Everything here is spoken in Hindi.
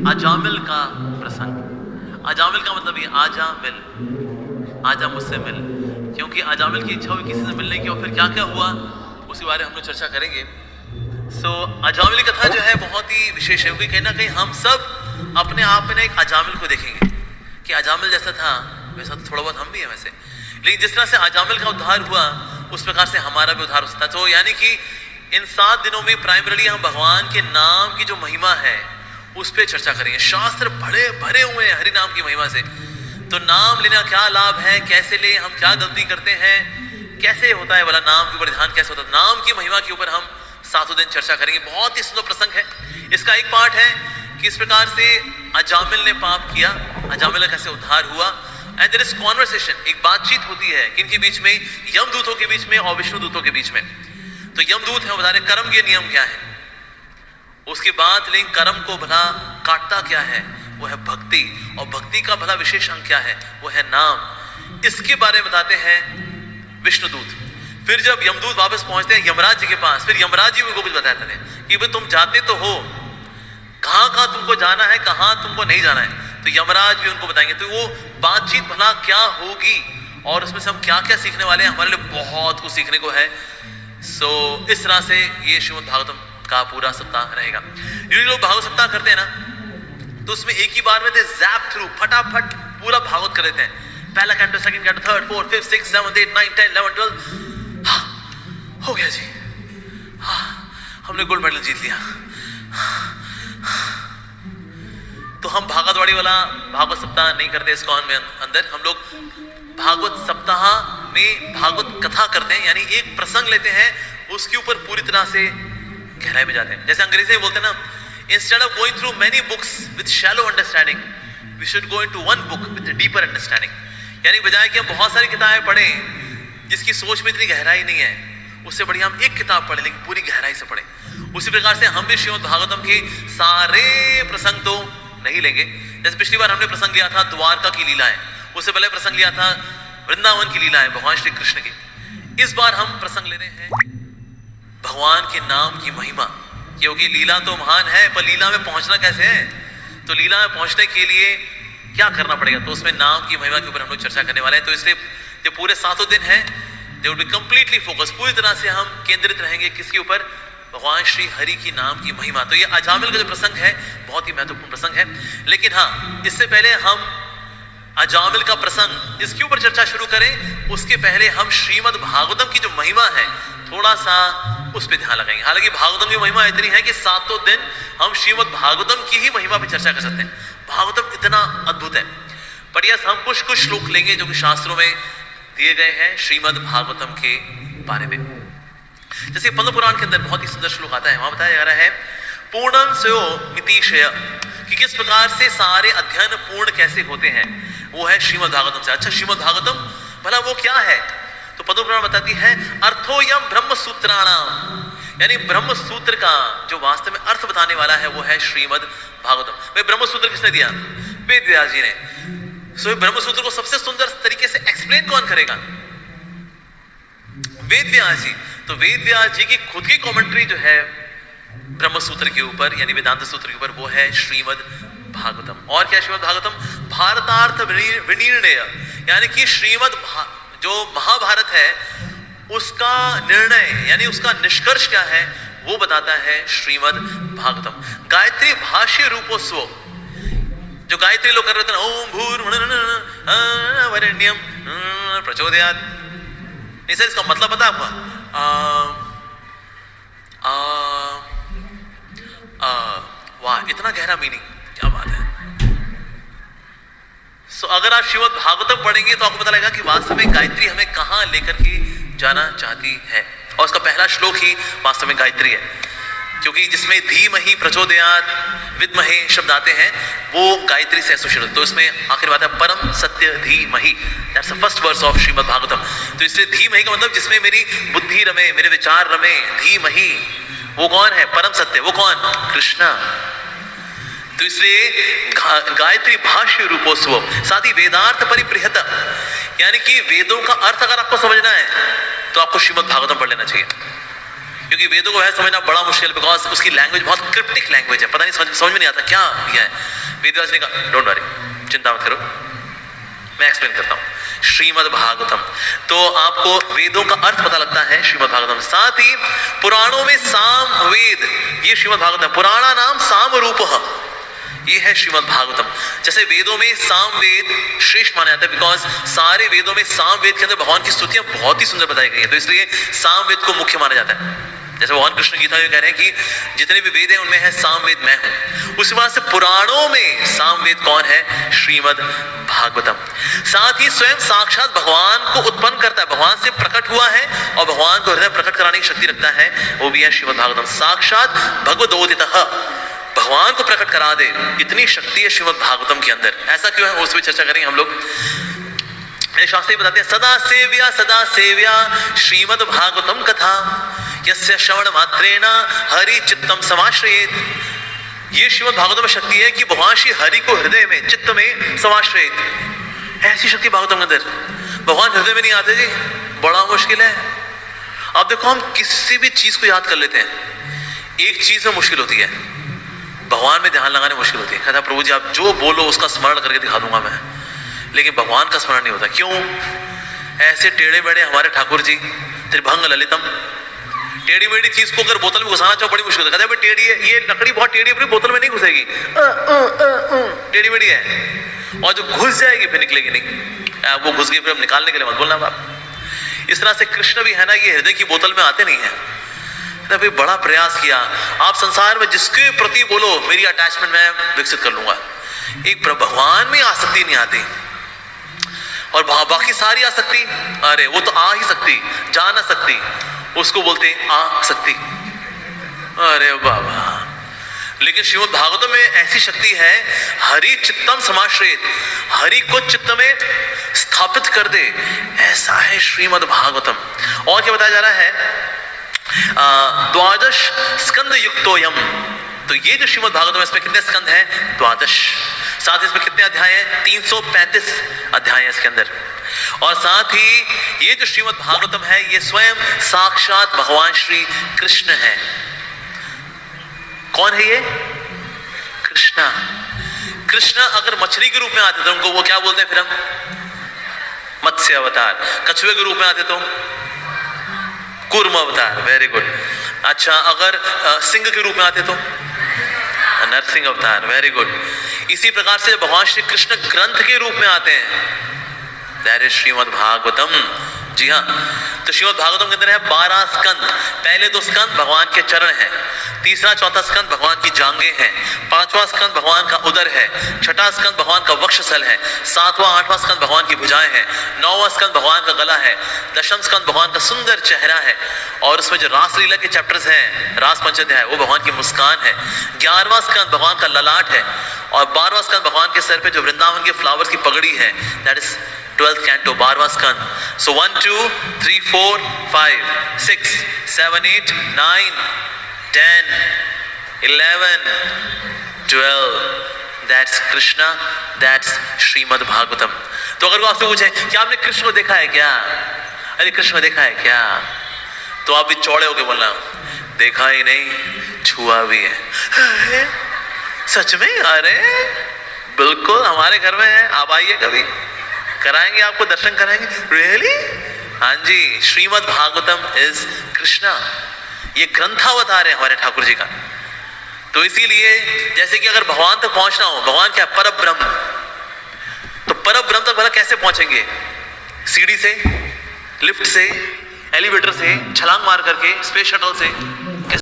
अजामिल का प्रसंग। अजामिल का मतलब ये आजा मिल, आजा मुझसे मिल, क्योंकि अजामिल की इच्छा हुई किसी से मिलने की, और फिर क्या क्या हुआ उसके बारे में हम लोग चर्चा करेंगे। अजामिल की कथा जो है बहुत ही विशेष है, क्योंकि कहीं ना कहीं हम सब अपने आप में ना एक अजामिल को देखेंगे कि अजामिल जैसा था वैसा तो थोड़ा बहुत हम भी हैं वैसे, लेकिन जिस तरह से अजामिल का उद्धार हुआ उस प्रकार से हमारा भी उद्धार हो सकता है। तो यानी कि इन 7 दिनों में प्राइमरीली हम भगवान के नाम की जो महिमा है उस पर चर्चा करेंगे। शास्त्र बड़े भरे हुए हैं हरि नाम की महिमा से, तो नाम लेना क्या लाभ है, कैसे ले, हम क्या गलती करते हैं, कैसे होता है वाला नाम के ऊपर ध्यान कैसे होता है, नाम की महिमा के ऊपर हम 7 दिन चर्चा करेंगे। बहुत ही सुंदर प्रसंग है। इसका एक पार्ट है कि इस प्रकार से अजामिल ने पाप किया, अजामिल का कैसे उद्धार हुआ, एंड देयर इज कॉन्वर्सेशन, एक बातचीत होती है किनके बीच में, यमदूतों के बीच में और विष्णु दूतों के बीच में। तो यमदूत है बता रहे कर्म के नियम क्या है, उसके बाद लेकिन कर्म को भला काटता क्या है, वो है भक्ति, और भक्ति का भला विशेष अंग क्या है, वो है नाम। इसके बारे में बताते हैं विष्णुदूत। फिर जब यमदूत वापस पहुंचते हैं यमराज जी के पास, फिर यमराज जी उनको कुछ बताते हैं कि भाई तुम जाते तो हो, कहां कहां तुमको जाना है, कहां तुमको नहीं जाना है, तो यमराज भी उनको बताएंगे। तो वो बातचीत भला क्या होगी और उसमें से हम क्या क्या सीखने वाले हैं, हमारे लिए बहुत कुछ सीखने को है। इस तरह से ये श्रीमद् भागवतम का पूरा सप्ताह रहेगा। ये लोग भागवत सप्ताह करते हैं ना, तो उसमें एक ही बार में जैप थ्रू फटाफट पूरा भागवत कर देते हैं। पहला canto, second canto, third, fourth, fifth, six, 7, 8, 9, 10, 11, 12, हो गया जी, हमने गोल्ड मेडल जीत लिया। तो हम भागवतवाड़ी वाला भागवत सप्ताह नहीं करते इस्कॉन में अंदर, हम लोग भागवत सप्ताह में भागवत कथा करते हैं, यानी एक प्रसंग लेते हैं उसके ऊपर पूरी तरह से गहराई में जाते हैं। जैसे अंग्रेजी में बोलते हैं ना, instead of going through many books with shallow understanding we should go into one book with deeper understanding. यानी बजाय कि हम बहुत सारी किताबें पढ़ें जिसकी सोच में इतनी गहराई नहीं है, उससे बढ़िया हम एक किताब पढ़े लेकिन पूरी गहराई से पढ़ें। उसी प्रकार से हम भी श्रीमद् भागवतम के सारे प्रसंग तो नहीं लेंगे। जैसे पिछली बार हमने प्रसंग लिया था द्वारका की लीलाएं, उससे पहले प्रसंग लिया था वृंदावन की लीलाएं भगवान श्री कृष्ण की। इस बार हम प्रसंग ले रहे हैं भगवान के नाम की महिमा, क्योंकि लीला तो महान है पर लीला में पहुंचना कैसे है, तो लीला में पहुंचने के लिए क्या करना पड़ेगा, तो उसमें नाम की महिमा के ऊपर हम लोग चर्चा करने वाले हैं। तो इसलिए जो पूरे 7 दिन हैं they will be completely focus, पूरी तरह से हम केंद्रित रहेंगे किसके ऊपर, भगवान श्री हरि की नाम की महिमा। तो ये अजामिल का जो प्रसंग है बहुत ही महत्वपूर्ण प्रसंग है। लेकिन हाँ, इससे पहले हम अजामिल का प्रसंग इसके ऊपर चर्चा शुरू करें, उसके पहले हम श्रीमद् भागवतम की जो महिमा है थोड़ा सा उस पर ध्यान लगाएंगे। हालांकि भागवतम की महिमा इतनी है कि 7 दिन हम श्रीमद् भागवतम की ही महिमा पर चर्चा कर सकते हैं। भागवतम इतना अद्भुत है। पर यस, हम कुछ श्लोक लेंगे जो कि शास्त्रों में दिए गए हैं श्रीमद् भागवतम के बारे में। जैसे पद्म पुराण के अंदर बहुत ही सुंदर श्लोक आता है, वहां बताया जा रहा है पूर्णं स्यो मितिशय, कि किस प्रकार से सारे अध्ययन पूर्ण कैसे होते हैं, वो है श्रीमद् भागवतम से। अच्छा, श्रीमद् भागवतम भला वो क्या है, तो पद्म पुराण बताती है अर्थोयम ब्रह्म सूत्राणाम, यानी ब्रह्म सूत्र का जो वास्तव में अर्थ बताने वाला है वो है श्रीमद् भागवतम। भाई ब्रह्म सूत्र किसने दिया, वेद व्यास जी ने। ब्रह्म सूत्र को सबसे सुंदर तरीके से एक्सप्लेन कौन करेगा, वेद व्यास जी। तो वेद व्यास जी की खुद की कमेंट्री जो है ब्रह्म सूत्र के ऊपर यानी वेदांत सूत्र के ऊपर, वो है श्रीमद् भागवतम। और क्या श्रीमद् भागवतम भारतार्थ विनिर्णय, यानी कि जो महाभारत है उसका निर्णय यानी उसका निष्कर्ष क्या है वो बताता है श्रीमद् भागवतम। गायत्री भाष्य रूपोस्व, जो गायत्री लोग कर रहे थे ओम भूर्वरेण्यम प्रचोदयात्, नहीं सर इसका मतलब पता है आपको, वाह इतना गहरा मीनिंग, क्या बात है। अगर आप श्रीमद् भागवतम पढ़ेंगे तो आपको पता लगेगा कि वास्तव में गायत्री हमें कहां लेकर के जाना चाहती है, और उसका पहला श्लोक ही वास्तव में गायत्री है, क्योंकि जिसमें धीमहि प्रचोदयात् विद्महे शब्द आते हैं वो गायत्री से एसोसिएटेड। तो इसमें आखिर बात है परम सत्य धीमहि, that's the first verse of Shrimad Bhagavatam. तो इसलिए धीमहि का मतलब जिसमें मेरी बुद्धि रमे, मेरे विचार रमे, धीमहि वो कौन है, परम सत्य, वो कौन, कृष्णा। तो इसलिए गायत्री भाष्य रूपोस्व, साथ ही वेदार्थ परिप्रियत, यानी कि वेदों का अर्थ अगर आपको समझना है तो आपको श्रीमद् भागवतम पढ़ लेना चाहिए। क्योंकि वेदों को है समझना बड़ा मुश्किल, बिकॉज उसकी लैंग्वेज बहुत क्रिप्टिक लैंग्वेज है, पता नहीं समझ में नहीं आता क्या दिया है। वेदव्यास ने कहा डोंट वरी, चिंता मत करो, मैं एक्सप्लेन करता हूँ। श्रीमद् भागवतम, तो आपको वेदों का अर्थ पता लगता है श्रीमद् भागवतम। साथ ही पुराणों में साम वेद, ये श्रीमद् भागवतम, पुराणा नाम साम रूपः, ये है श्रीमद् भागवतम। जैसे वेदों में साम वेद श्रेष्ठ माना जाता है, बिकॉज सारे वेदों में साम वेद के अंदर भगवान की स्तुतियां बहुत ही सुंदर बताई गई है, तो इसलिए साम वेद को मुख्य माना जाता है। जैसे भगवान कृष्ण गीता में कह रहे हैं कि जितने भी वेद हैं उनमें है साम वेद मैं हूं। उसी बात से पुराणों में साम वेद कौन है? श्रीमद् भागवतम। साथ ही स्वयं साक्षात भगवान को उत्पन्न करता है, भगवान से प्रकट हुआ है और भगवान को हृदय प्रकट कराने की शक्ति रखता है, वो भी है श्रीमद् भागवतम। साक्षात भगवदोदितः, भगवान को प्रकट करा दे, इतनी शक्ति है श्रीमद् भागवतम के अंदर। ऐसा क्यों है उस पर चर्चा करेंगे हम लोग। शास्त्री बताते हैं सदा सेव्या श्रीमद् भागवतम कथा यस्य श्रवण मात्रेण हरि चित्तम समाश्रयेत। ये श्रीमद् भागवतम में शक्ति है कि भगवान श्री हरि को हृदय में चित्त में समाश्रयेत। ऐसी शक्ति भागवतम के अंदर, भगवान हृदय में नहीं आते जी, बड़ा मुश्किल है। अब देखो हम किसी भी चीज को याद कर लेते हैं, एक चीज में मुश्किल होती है, भगवान में ध्यान लगाने मुश्किल होती है। कहता प्रभु जी आप जो बोलो उसका स्मरण करके दिखा दूंगा मैं, लेकिन भगवान का स्मरण नहीं होता। क्यों? ऐसे टेढ़े बेड़े हमारे ठाकुर जी, त्रिभंग ललितम, टेढ़ी मेढ़ी चीज को अगर बोतल में घुसाना चाहो बड़ी मुश्किल है। कहते टेढ़ी है, ये लकड़ी बहुत टेढ़ी है, बोतल में नहीं घुसेगी, टेढ़ी मेढ़ी है, और जो घुस जाएगी फिर निकलेगी नहीं। वो घुस गई फिर हम निकालने के लिए मत बोलना बाप। इस तरह से कृष्ण भी है ना, ये हृदय की बोतल में आते नहीं है। तभी बड़ा प्रयास किया, आप संसार में जिसके प्रति बोलो मेरी अटैचमेंट मैं विकसित कर लूंगा। एक भगवान में आसक्ति नहीं आती, और बाकी सारी आसक्ति, अरे वो तो आ ही सकती, जा ना सकती, उसको बोलते हैं आ सकती। अरे बाबा, लेकिन श्रीमद् भागवतम में ऐसी शक्ति है, हरि चित्तम समाश्रयेत, हरि को चित्त में स्थापित कर दे, ऐसा है श्रीमद् भागवतम। और क्या बताया जा रहा है? द्वादश स्कंद युक्तोयम, तो ये जो श्रीमद् भागवतम है इसमें कितने स्कंद हैं? 12। साथ ही इसमें कितने अध्याय हैं? 335 अध्याय हैं इसके अंदर। और साथ ही ये जो श्रीमद् भागवतम है ये स्वयं साक्षात भगवान श्री कृष्ण है। कौन है ये? कृष्णा। कृष्ण अगर मछली के रूप में आते तो उनको वो क्या बोलते हैं फिर हम? मत्स्य अवतार। कछुए के रूप में आते तो कूर्म अवतार, वेरी गुड। अच्छा, अगर सिंह के रूप में आते तो नरसिंह अवतार, वेरी गुड। इसी प्रकार से भगवान श्री कृष्ण ग्रंथ के रूप में आते हैं, दैट इज श्रीमद् भागवतम। जी हाँ, तो श्रीमद् भागवतम के अंदर है 12 स्कंद। पहले 2 स्कंद भगवान के चरण है, तीसरा चौथा स्कंद भगवान की जांघें हैं, 5वां स्कंद भगवान का उदर है, 6ठा स्कंद भगवान का वक्षस्थल है, 7वां 8वां स्कंद भगवान की भुजाएं हैं, 9वां स्कंद भगवान का गला है, 10वां स्कंद भगवान का सुंदर चेहरा है, और उसमें जो रासलीला के चैप्टर्स हैं, रास पंचाध्याय, वो भगवान की मुस्कान है, 11वां स्कंद भगवान का ललाट है, और 12वां स्कंद भगवान के सर पे जो वृंदावन के फ्लावर्स की पगड़ी है, दैट इज 12th canto, 12वां स्कंद। So 1 2 3 4 5 6 7 8 9 10 11 12, that's Krishna, that's Shrimad Bhagavatam. तो अगर वो आपसे पूछे कि आपने कृष्ण को देखा है क्या? अरे कृष्ण को देखा है क्या? तो आप भी चौड़े होके बोलना देखा ही नहीं, छुआ भी है। सच में? अरे बिल्कुल, हमारे घर में है, आप आइए कभी, कराएंगे आपको, दर्शन कराएंगे। रियली? हाँ जी, श्रीमद् भागवतम इज कृष्णा। ये ग्रंथावतार है हमारे ठाकुर जी का। तो इसीलिए जैसे कि अगर भगवान तक पहुंचना हो, भगवान क्या? परम ब्रह्म। तो परम ब्रह्म तक भला कैसे पहुंचेंगे? सीढ़ी से, लिफ्ट से, एलिवेटर से, छलांग मार करके, स्पेस शटल से?